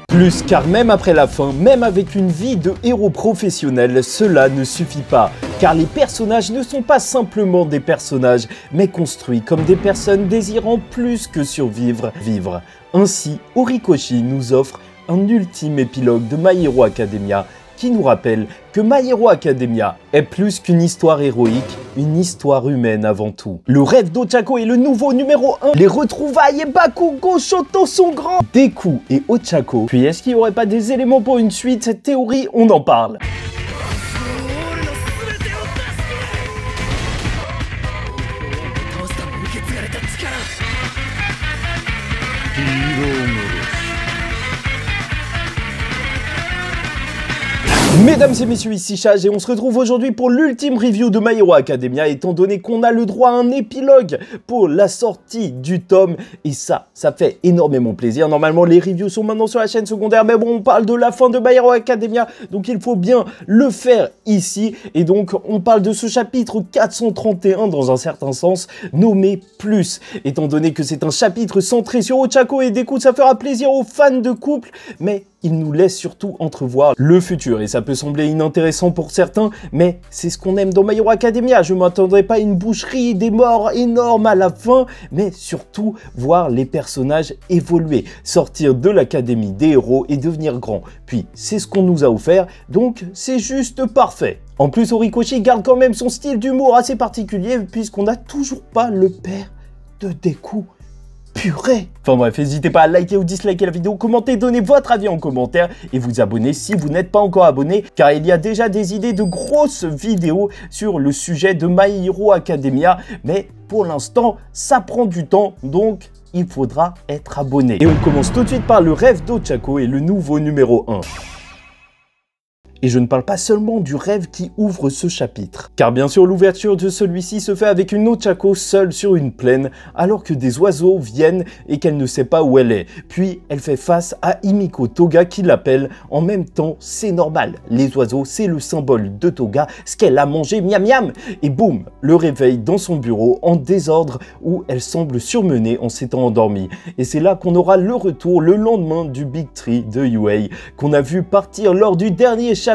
Plus, car même après la fin, même avec une vie de héros professionnel, cela ne suffit pas. Car les personnages ne sont pas simplement des personnages, mais construits comme des personnes désirant plus que survivre, vivre. Ainsi, Horikoshi nous offre un ultime épilogue de My Hero Academia qui nous rappelle que My Hero Academia est plus qu'une histoire héroïque, une histoire humaine avant tout. Le rêve d'Ochako est le nouveau numéro 1. Les retrouvailles et Bakugo Shoto sont grands. Deku et Ochako. Puis est-ce qu'il n'y aurait pas des éléments pour une suite? Cette théorie, on en parle. Mesdames et messieurs, ici Chage et on se retrouve aujourd'hui pour l'ultime review de My Hero Academia, étant donné qu'on a le droit à un épilogue pour la sortie du tome, et ça fait énormément plaisir. Normalement les reviews sont maintenant sur la chaîne secondaire, mais bon, on parle de la fin de My Hero Academia, donc il faut bien le faire ici, et donc on parle de ce chapitre 431 dans un certain sens, nommé Plus, étant donné que c'est un chapitre centré sur Ochako et Deku, ça fera plaisir aux fans de couple, mais il nous laisse surtout entrevoir le futur, et ça peut sembler inintéressant pour certains, mais c'est ce qu'on aime dans My Hero Academia. Je ne m'attendrai pas à une boucherie, des morts énormes à la fin, mais surtout voir les personnages évoluer, sortir de l'académie des héros et devenir grands. Puis c'est ce qu'on nous a offert, donc c'est juste parfait. En plus, Horikoshi garde quand même son style d'humour assez particulier, puisqu'on n'a toujours pas le père de Deku. Purée! Enfin bref, n'hésitez pas à liker ou disliker la vidéo, commenter, donner votre avis en commentaire et vous abonner si vous n'êtes pas encore abonné, car il y a déjà des idées de grosses vidéos sur le sujet de My Hero Academia, mais pour l'instant, ça prend du temps, donc il faudra être abonné. Et on commence tout de suite par le rêve d'Ochako et le nouveau numéro 1. Et je ne parle pas seulement du rêve qui ouvre ce chapitre. Car bien sûr, l'ouverture de celui-ci se fait avec une Ochako seule sur une plaine, alors que des oiseaux viennent et qu'elle ne sait pas où elle est. Puis, elle fait face à Himiko Toga qui l'appelle. En même temps, c'est normal. Les oiseaux, c'est le symbole de Toga, ce qu'elle a mangé, miam miam. Et boum, le réveil dans son bureau en désordre où elle semble surmenée en s'étant endormie. Et c'est là qu'on aura le retour le lendemain du Big Tree de Yuei, qu'on a vu partir lors du dernier chapitre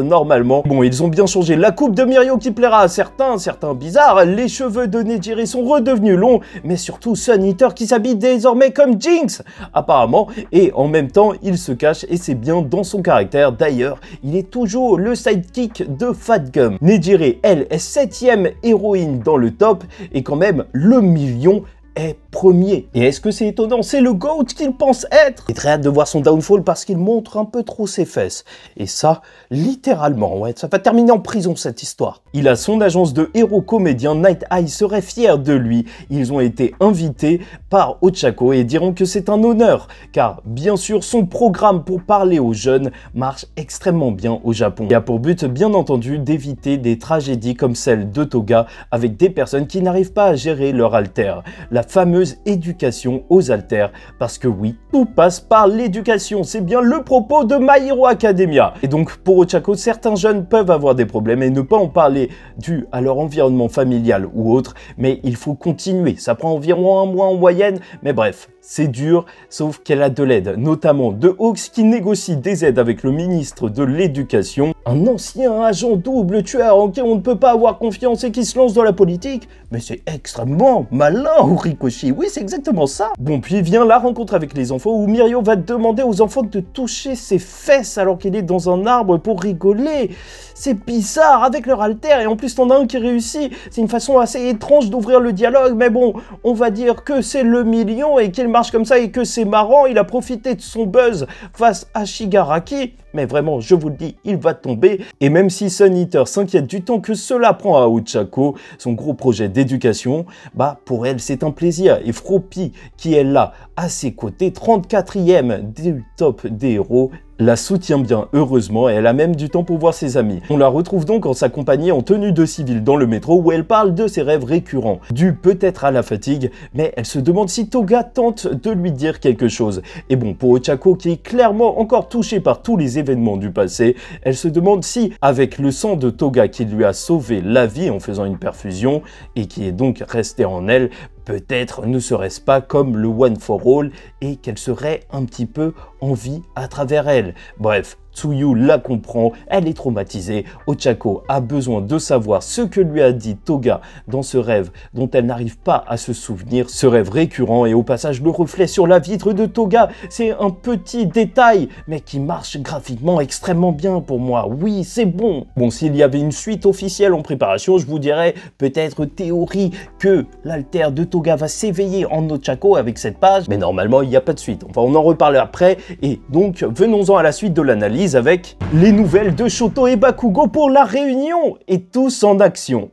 normalement. Bon, ils ont bien changé la coupe de Mirio qui plaira à certains bizarres, les cheveux de Nejire sont redevenus longs, mais surtout Sun Eater qui s'habille désormais comme Jinx, apparemment, et en même temps, il se cache et c'est bien dans son caractère. D'ailleurs, il est toujours le sidekick de Fat Gum. Nejire, elle, est 7e héroïne dans le top, et quand même, le million est premier. Et est-ce que c'est étonnant? C'est le GOAT qu'il pense être. J'ai très hâte de voir son downfall parce qu'il montre un peu trop ses fesses. Et ça, littéralement, ouais, ça va terminer en prison cette histoire. Il a son agence de héros comédiens, Night Eye serait fier de lui. Ils ont été invités par Ochako et diront que c'est un honneur, car bien sûr son programme pour parler aux jeunes marche extrêmement bien au Japon. Il a pour but, bien entendu, d'éviter des tragédies comme celle de Toga avec des personnes qui n'arrivent pas à gérer leur alter. La fameuse éducation aux haltères, parce que oui, tout passe par l'éducation, c'est bien le propos de My Hero Academia. Et donc pour Ochako, certains jeunes peuvent avoir des problèmes et ne pas en parler dû à leur environnement familial ou autre, mais il faut continuer, ça prend environ un mois en moyenne, mais bref, c'est dur, sauf qu'elle a de l'aide, notamment de Hawks qui négocie des aides avec le ministre de l'Éducation, un ancien agent double tueur en qui on ne peut pas avoir confiance et qui se lance dans la politique, mais c'est extrêmement malin, Horikoshi, oui c'est exactement ça. Bon, puis vient la rencontre avec les enfants où Mirio va demander aux enfants de toucher ses fesses alors qu'il est dans un arbre pour rigoler. C'est bizarre avec leur alter et en plus t'en as un qui réussit. C'est une façon assez étrange d'ouvrir le dialogue, mais bon, on va dire que c'est le million et qu'il marche comme ça et que c'est marrant. Il a profité de son buzz face à Shigaraki, mais vraiment, je vous le dis, il va tomber. Et même si Sun Eater s'inquiète du temps que cela prend à Ochako, son gros projet d'éducation, bah pour elle c'est un plaisir. Et Froppy, qui est là à ses côtés, 34e du top des héros, la soutient bien, heureusement, et elle a même du temps pour voir ses amis. On la retrouve donc en s'accompagnant en tenue de civil dans le métro où elle parle de ses rêves récurrents, dus peut-être à la fatigue, mais elle se demande si Toga tente de lui dire quelque chose. Et bon, pour Ochako, qui est clairement encore touchée par tous les événements du passé, elle se demande si, avec le sang de Toga qui lui a sauvé la vie en faisant une perfusion, et qui est donc resté en elle, peut-être ne serait-ce pas comme le One for All et qu'elle serait un petit peu en vie à travers elle. Bref, Tsuyu la comprend, elle est traumatisée. Ochako a besoin de savoir ce que lui a dit Toga dans ce rêve dont elle n'arrive pas à se souvenir. Ce rêve récurrent et au passage le reflet sur la vitre de Toga, c'est un petit détail mais qui marche graphiquement extrêmement bien pour moi. Oui, c'est bon. Bon, s'il y avait une suite officielle en préparation, je vous dirais peut-être théorie que l'alter de Toga va s'éveiller en Ochako avec cette page, mais normalement il n'y a pas de suite. Enfin, on en reparle après et donc venons-en à la suite de l'analyse avec les nouvelles de Shoto et Bakugo pour la réunion et tous en action.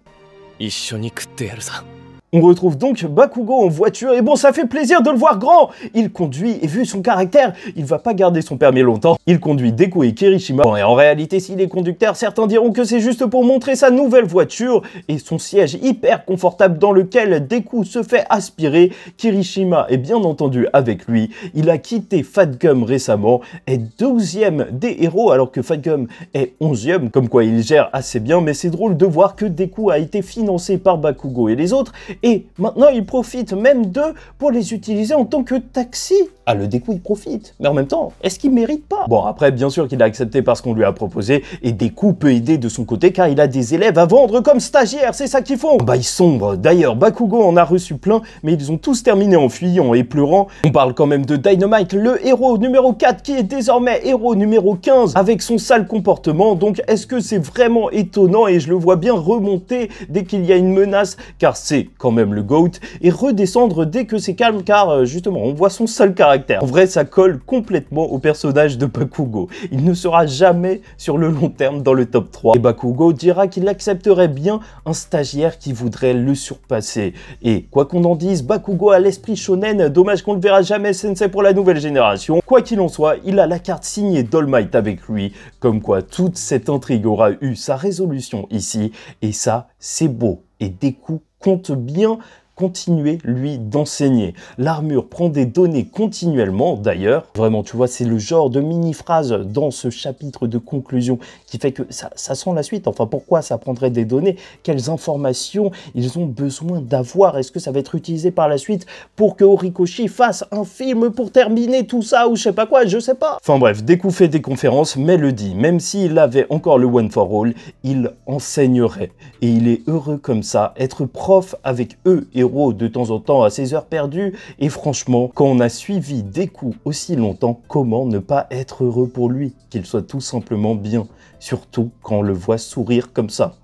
On retrouve donc Bakugo en voiture et bon, ça fait plaisir de le voir grand. Il conduit et vu son caractère, il va pas garder son permis longtemps. Il conduit Deku et Kirishima. Bon, et en réalité, s'il est conducteur, certains diront que c'est juste pour montrer sa nouvelle voiture et son siège hyper confortable dans lequel Deku se fait aspirer. Kirishima est bien entendu avec lui. Il a quitté Fat Gum récemment, est 12e des héros alors que Fat Gum est 11e, comme quoi il gère assez bien, mais c'est drôle de voir que Deku a été financé par Bakugo et les autres. Et maintenant, il profite même d'eux pour les utiliser en tant que taxi. Ah, le Deku, il profite. Mais en même temps, est-ce qu'il mérite pas? Bon, après, bien sûr qu'il a accepté parce qu'on lui a proposé. Et Deku peut aider de son côté car il a des élèves à vendre comme stagiaires. C'est ça qu'ils font. Bah, ils sombrent. D'ailleurs, Bakugo en a reçu plein, mais ils ont tous terminé en fuyant et pleurant. On parle quand même de Dynamite, le héros numéro 4 qui est désormais héros numéro 15 avec son sale comportement. Donc, est-ce que c'est vraiment étonnant? Et je le vois bien remonter dès qu'il y a une menace car c'est quand même le GOAT et redescendre dès que c'est calme car justement on voit son sale caractère. En vrai ça colle complètement au personnage de Bakugo. Il ne sera jamais sur le long terme dans le top 3 et Bakugo dira qu'il accepterait bien un stagiaire qui voudrait le surpasser. Et quoi qu'on en dise, Bakugo a l'esprit shonen, dommage qu'on ne le verra jamais sensei pour la nouvelle génération. Quoi qu'il en soit, il a la carte signée d'All Might avec lui, comme quoi toute cette intrigue aura eu sa résolution ici et ça c'est beau. Et Deku compte bien continuer, lui, d'enseigner. L'armure prend des données continuellement, d'ailleurs. Vraiment, tu vois, c'est le genre de mini-phrase dans ce chapitre de conclusion qui fait que ça sent la suite. Enfin, pourquoi ça prendrait des données? Quelles informations ils ont besoin d'avoir? Est-ce que ça va être utilisé par la suite pour que Horikoshi fasse un film pour terminer tout ça ou je sais pas quoi? Je sais pas. Enfin bref, Deku fait des conférences, mais le dit, même s'il avait encore le One for All, il enseignerait. Et il est heureux comme ça, être prof avec eux et de temps en temps à ses heures perdues et franchement quand on a suivi Deku aussi longtemps, comment ne pas être heureux pour lui, qu'il soit tout simplement bien, surtout quand on le voit sourire comme ça.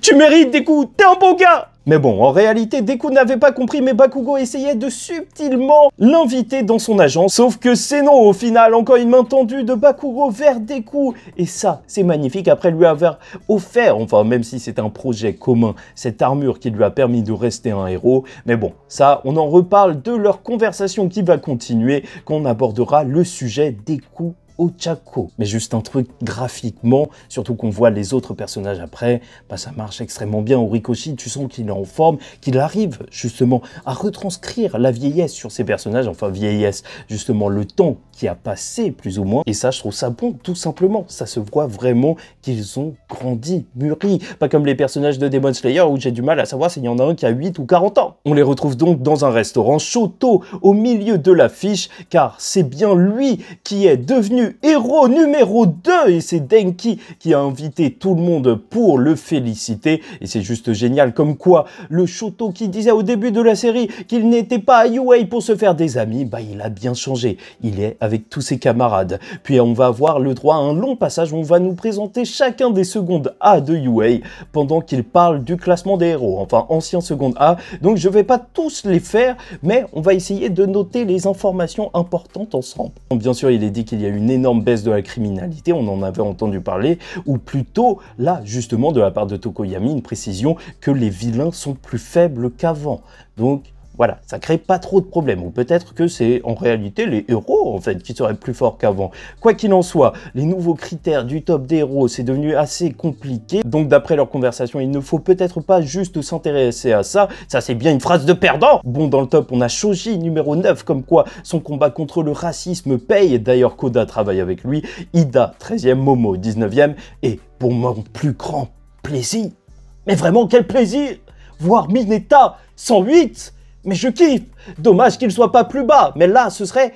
Tu mérites Deku, t'es un bon gars! Mais bon, en réalité, Deku n'avait pas compris, mais Bakugo essayait de subtilement l'inviter dans son agence. Sauf que c'est non, au final, encore une main tendue de Bakugo vers Deku. Et ça, c'est magnifique, après lui avoir offert, enfin, même si c'est un projet commun, cette armure qui lui a permis de rester un héros. Mais bon, ça, on en reparle de leur conversation qui va continuer, quand on abordera le sujet Deku Ochako. Mais juste un truc graphiquement, surtout qu'on voit les autres personnages après, bah ça marche extrêmement bien. Horikoshi, tu sens qu'il est en forme, qu'il arrive justement à retranscrire la vieillesse sur ses personnages, enfin vieillesse, justement le temps qui a passé plus ou moins. Et ça, je trouve ça bon, tout simplement. Ça se voit vraiment qu'ils ont grandi, mûri. Pas comme les personnages de Demon Slayer où j'ai du mal à savoir s'il y en a un qui a 8 ou 40 ans. On les retrouve donc dans un restaurant, Shoto au milieu de l'affiche, car c'est bien lui qui est devenu héros numéro 2 et c'est Denki qui a invité tout le monde pour le féliciter et c'est juste génial comme quoi le Shoto qui disait au début de la série qu'il n'était pas à UA pour se faire des amis, bah il a bien changé, il est avec tous ses camarades. Puis on va avoir le droit à un long passage où on va nous présenter chacun des secondes A de UA pendant qu'il parle du classement des héros, enfin ancien seconde A, donc je vais pas tous les faire mais on va essayer de noter les informations importantes ensemble. Bien sûr il est dit qu'il y a une énorme baisse de la criminalité, on en avait entendu parler, ou plutôt là justement de la part de Tokoyami une précision que les vilains sont plus faibles qu'avant. Donc voilà, ça crée pas trop de problèmes, ou peut-être que c'est en réalité les héros en fait qui seraient plus forts qu'avant. Quoi qu'il en soit, les nouveaux critères du top des héros, c'est devenu assez compliqué, donc d'après leur conversation, il ne faut peut-être pas juste s'intéresser à ça, ça c'est bien une phrase de perdant. Bon, dans le top, on a Shoji numéro 9, comme quoi son combat contre le racisme paye, d'ailleurs Koda travaille avec lui, Ida 13e, Momo 19e, et pour mon plus grand plaisir, mais vraiment quel plaisir, voir Mineta 108. mais je kiffe. Dommage qu'il soit pas plus bas, mais là, ce serait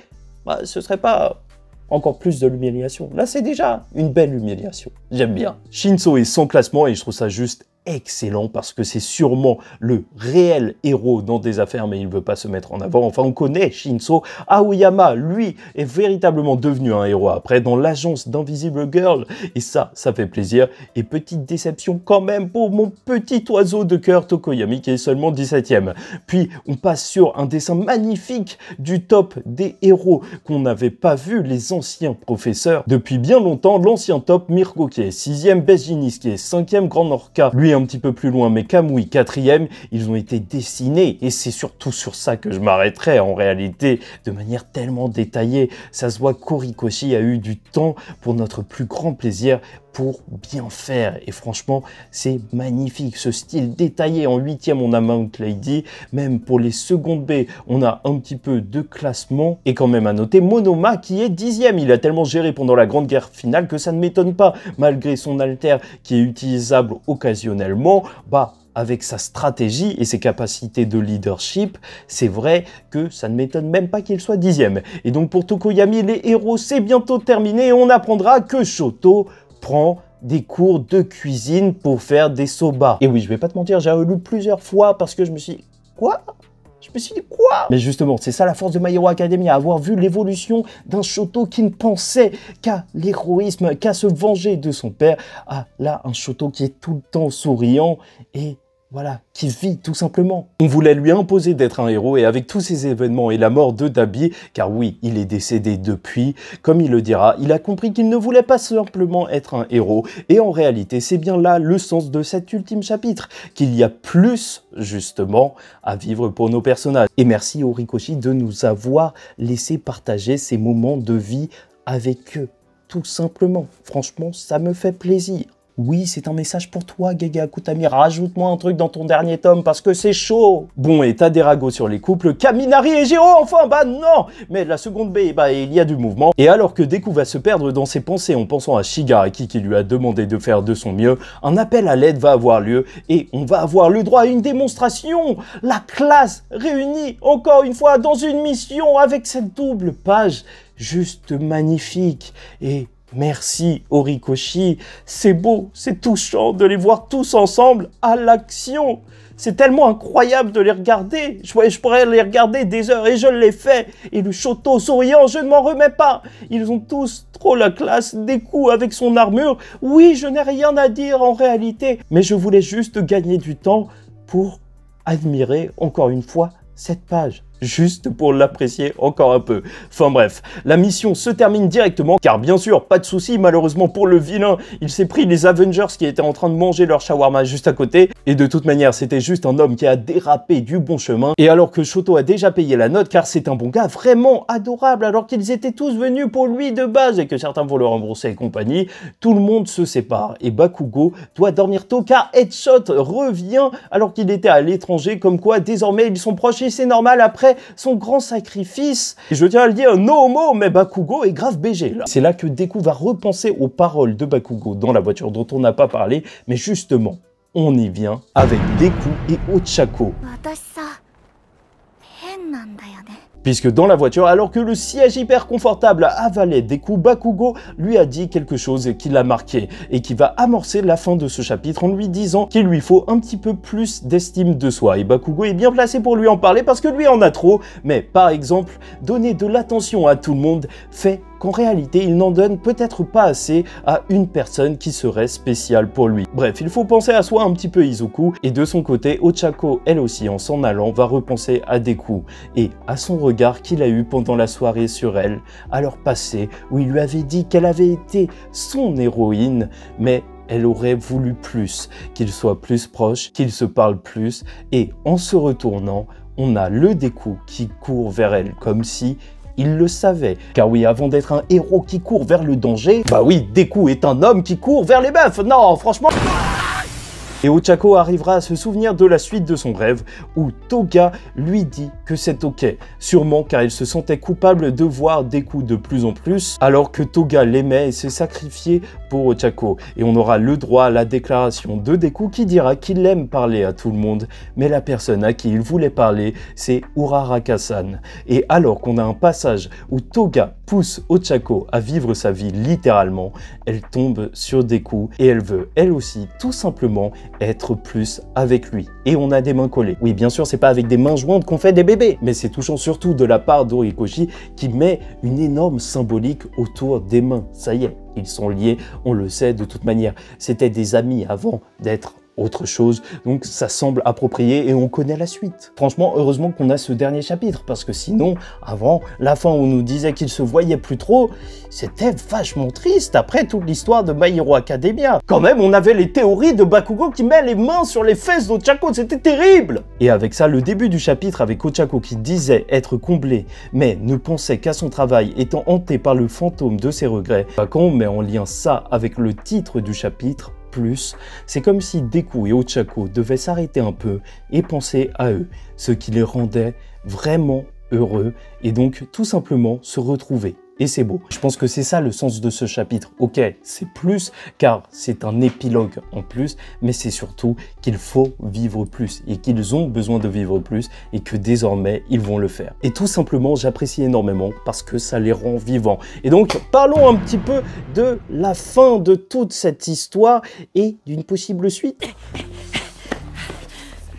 pas encore plus de l'humiliation. Là, c'est déjà une belle humiliation. J'aime bien. Shinso est sans classement et je trouve ça juste excellent parce que c'est sûrement le réel héros dans des affaires, mais il ne veut pas se mettre en avant. Enfin, on connaît Shinso. Aoyama, lui, est véritablement devenu un héros après dans l'agence d'Invisible Girl. Et ça fait plaisir. Et petite déception quand même pour mon petit oiseau de cœur Tokoyami qui est seulement 17e. Puis, on passe sur un dessin magnifique du top des héros qu'on n'avait pas vu, les anciens professeurs. Depuis bien longtemps, l'ancien top, Mirko qui est 6e, Besjinis qui est 5e, Grand Norka, lui un petit peu plus loin, mais Kamui 4e, ils ont été dessinés, et c'est surtout sur ça que je m'arrêterai en réalité, de manière tellement détaillée. Ça se voit qu'Horikoshi a eu du temps pour notre plus grand plaisir pour bien faire, et franchement c'est magnifique, ce style détaillé. En 8e on a Mount Lady, même pour les secondes B on a un petit peu de classement, et quand même à noter Monoma qui est 10e, il a tellement géré pendant la grande guerre finale que ça ne m'étonne pas, malgré son alter qui est utilisable occasionnellement, avec sa stratégie et ses capacités de leadership, c'est vrai que ça ne m'étonne même pas qu'il soit 10e. Et donc pour Tokoyami, les héros, c'est bientôt terminé et on apprendra que Shoto prend des cours de cuisine pour faire des soba. Et oui, je vais pas te mentir, j'ai relu plusieurs fois parce que je me suis dit, quoi ? Je me suis dit quoi? Mais justement, c'est ça la force de My Hero Academia, avoir vu l'évolution d'un Shoto qui ne pensait qu'à l'héroïsme, qu'à se venger de son père, à là un Shoto qui est tout le temps souriant et voilà, qui vit tout simplement. On voulait lui imposer d'être un héros et avec tous ces événements et la mort de Dabi, car oui, il est décédé depuis, comme il le dira, il a compris qu'il ne voulait pas simplement être un héros. Et en réalité, c'est bien là le sens de cet ultime chapitre, qu'il y a plus, justement, à vivre pour nos personnages. Et merci Horikoshi de nous avoir laissé partager ces moments de vie avec eux, tout simplement. Franchement, ça me fait plaisir. Oui, c'est un message pour toi, Gege Akutami. Rajoute-moi un truc dans ton dernier tome parce que c'est chaud. Bon, et t'as des ragots sur les couples. Kaminari et Jiro, enfin, non. Mais la seconde B, il y a du mouvement. Et alors que Deku va se perdre dans ses pensées en pensant à Shigaraki qui lui a demandé de faire de son mieux, un appel à l'aide va avoir lieu et on va avoir le droit à une démonstration. La classe réunie encore une fois dans une mission avec cette double page juste magnifique. Et merci Horikoshi, c'est beau, c'est touchant de les voir tous ensemble à l'action. C'est tellement incroyable de les regarder. Je pourrais les regarder des heures et je l'ai fait. Et le Shoto souriant, je ne m'en remets pas. Ils ont tous trop la classe. Deku avec son armure. Oui, je n'ai rien à dire en réalité. Mais je voulais juste gagner du temps pour admirer encore une fois cette page. Juste pour l'apprécier encore un peu. Enfin bref, la mission se termine directement, car bien sûr, pas de souci, malheureusement pour le vilain, il s'est pris les Avengers qui étaient en train de manger leur shawarma juste à côté, et de toute manière, c'était juste un homme qui a dérapé du bon chemin, et alors que Shoto a déjà payé la note, car c'est un bon gars vraiment adorable, alors qu'ils étaient tous venus pour lui de base, et que certains vont le rembourser et compagnie, tout le monde se sépare, et Bakugo doit dormir tôt, car Headshot revient, alors qu'il était à l'étranger, comme quoi, désormais, ils sont proches, et c'est normal, après son grand sacrifice. Et je tiens à le dire, no homo, mais Bakugo est grave BG là. C'est là que Deku va repenser aux paroles de Bakugo dans la voiture dont on n'a pas parlé, mais justement, on y vient avec Deku et Ochako. Puisque dans la voiture, alors que le siège hyper confortable avalait Deku, Bakugo lui a dit quelque chose qui l'a marqué et qui va amorcer la fin de ce chapitre en lui disant qu'il lui faut un petit peu plus d'estime de soi. Et Bakugo est bien placé pour lui en parler parce que lui en a trop, mais par exemple, donner de l'attention à tout le monde fait qu'en réalité, il n'en donne peut-être pas assez à une personne qui serait spéciale pour lui. Bref, il faut penser à soi un petit peu Izuku, et de son côté, Ochako, elle aussi, en s'en allant, va repenser à Deku, et à son regard qu'il a eu pendant la soirée sur elle, à leur passé, où il lui avait dit qu'elle avait été son héroïne, mais elle aurait voulu plus, qu'il soit plus proche, qu'il se parle plus, et en se retournant, on a le Deku qui court vers elle, comme si il le savait. Car oui, avant d'être un héros qui court vers le danger, bah oui, Deku est un homme qui court vers les meufs. Non, franchement... Et Ochako arrivera à se souvenir de la suite de son rêve, où Toga lui dit que c'est ok, sûrement car il se sentait coupable de voir Deku de plus en plus, alors que Toga l'aimait et s'est sacrifié pour Ochako. Et on aura le droit à la déclaration de Deku qui dira qu'il aime parler à tout le monde, mais la personne à qui il voulait parler, c'est Uraraka-san. Et alors qu'on a un passage où Toga pousse Ochako à vivre sa vie littéralement, elle tombe sur Deku et elle veut, elle aussi, tout simplement être plus avec lui. Et on a des mains collées. Oui, bien sûr, c'est pas avec des mains jointes qu'on fait des bébés, mais c'est touchant surtout de la part d'Horikoshi qui met une énorme symbolique autour des mains. Ça y est, ils sont liés, on le sait de toute manière. C'était des amis avant d'être autre chose, donc ça semble approprié et on connaît la suite. Franchement, heureusement qu'on a ce dernier chapitre, parce que sinon, avant, la fin où on nous disait qu'ils se voyaient plus trop, c'était vachement triste après toute l'histoire de My Hero Academia. Quand même, on avait les théories de Bakugo qui met les mains sur les fesses d'Ochako, c'était terrible. Et avec ça, le début du chapitre avec Ochako qui disait être comblé, mais ne pensait qu'à son travail étant hanté par le fantôme de ses regrets. Quand on met en lien ça avec le titre du chapitre, plus, c'est comme si Deku et Ochako devaient s'arrêter un peu et penser à eux, ce qui les rendait vraiment heureux et donc tout simplement se retrouver. Et c'est beau. Je pense que c'est ça le sens de ce chapitre. Ok, c'est plus, car c'est un épilogue en plus, mais c'est surtout qu'il faut vivre plus et qu'ils ont besoin de vivre plus et que désormais, ils vont le faire. Et tout simplement, j'apprécie énormément parce que ça les rend vivants. Et donc, parlons un petit peu de la fin de toute cette histoire et d'une possible suite.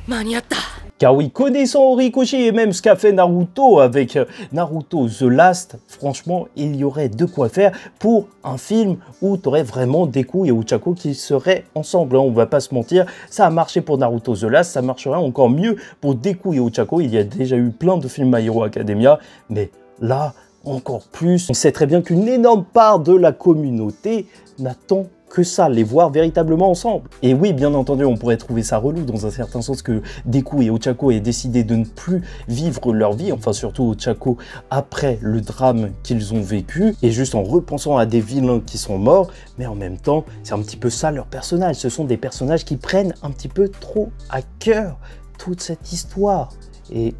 Maniata. Car oui, connaissant Horikoshi et même ce qu'a fait Naruto avec Naruto The Last, franchement, il y aurait de quoi faire pour un film où tu aurais vraiment Deku et Ochako qui seraient ensemble. On va pas se mentir, ça a marché pour Naruto The Last, ça marcherait encore mieux pour Deku et Ochako. Il y a déjà eu plein de films My Hero Academia, mais là, encore plus. On sait très bien qu'une énorme part de la communauté n'attend que ça, les voir véritablement ensemble. Et oui, bien entendu, on pourrait trouver ça relou dans un certain sens que Deku et Ochako aient décidé de ne plus vivre leur vie, enfin surtout Ochako après le drame qu'ils ont vécu, et juste en repensant à des vilains qui sont morts, mais en même temps, c'est un petit peu ça leur personnage. Ce sont des personnages qui prennent un petit peu trop à cœur toute cette histoire. Et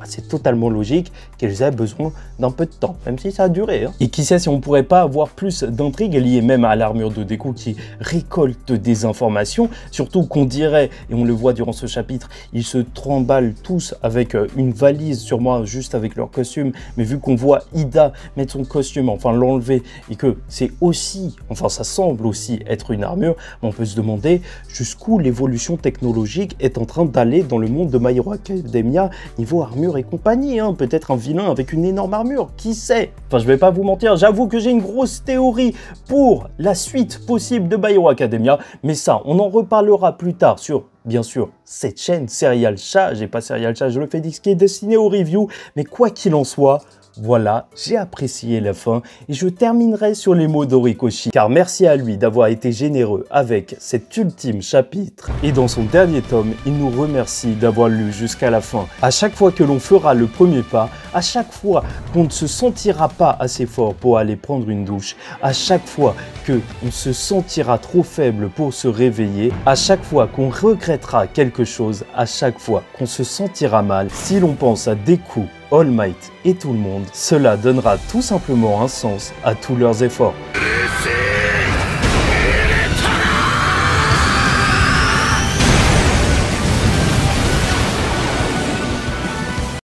c'est totalement logique qu'elles aient besoin d'un peu de temps, même si ça a duré. Et qui sait si on pourrait pas avoir plus d'intrigues liées même à l'armure de Deku qui récolte des informations, surtout qu'on dirait, et on le voit durant ce chapitre, ils se trimballent tous avec une valise, sûrement juste avec leur costume, mais vu qu'on voit Ida mettre son costume, enfin l'enlever, et que c'est aussi, enfin ça semble aussi être une armure, on peut se demander jusqu'où l'évolution technologique est en train d'aller dans le monde de My Hero Academia niveau armure et compagnie, hein. Peut-être un vilain avec une énorme armure, qui sait? Enfin, je vais pas vous mentir, j'avoue que j'ai une grosse théorie pour la suite possible de My Hero Academia, mais ça, on en reparlera plus tard sur, bien sûr, cette chaîne Serial Chat. J'ai pas Serial Chat, je le fais qui est destiné aux reviews, mais quoi qu'il en soit, voilà, j'ai apprécié la fin et je terminerai sur les mots d'Horikoshi, car merci à lui d'avoir été généreux avec cet ultime chapitre. Et dans son dernier tome, il nous remercie d'avoir lu jusqu'à la fin. À chaque fois que l'on fera le premier pas, à chaque fois qu'on ne se sentira pas assez fort pour aller prendre une douche, à chaque fois qu'on se sentira trop faible pour se réveiller, à chaque fois qu'on regrettera quelque chose, à chaque fois qu'on se sentira mal, si l'on pense à Deku, All Might et tout le monde, cela donnera tout simplement un sens à tous leurs efforts.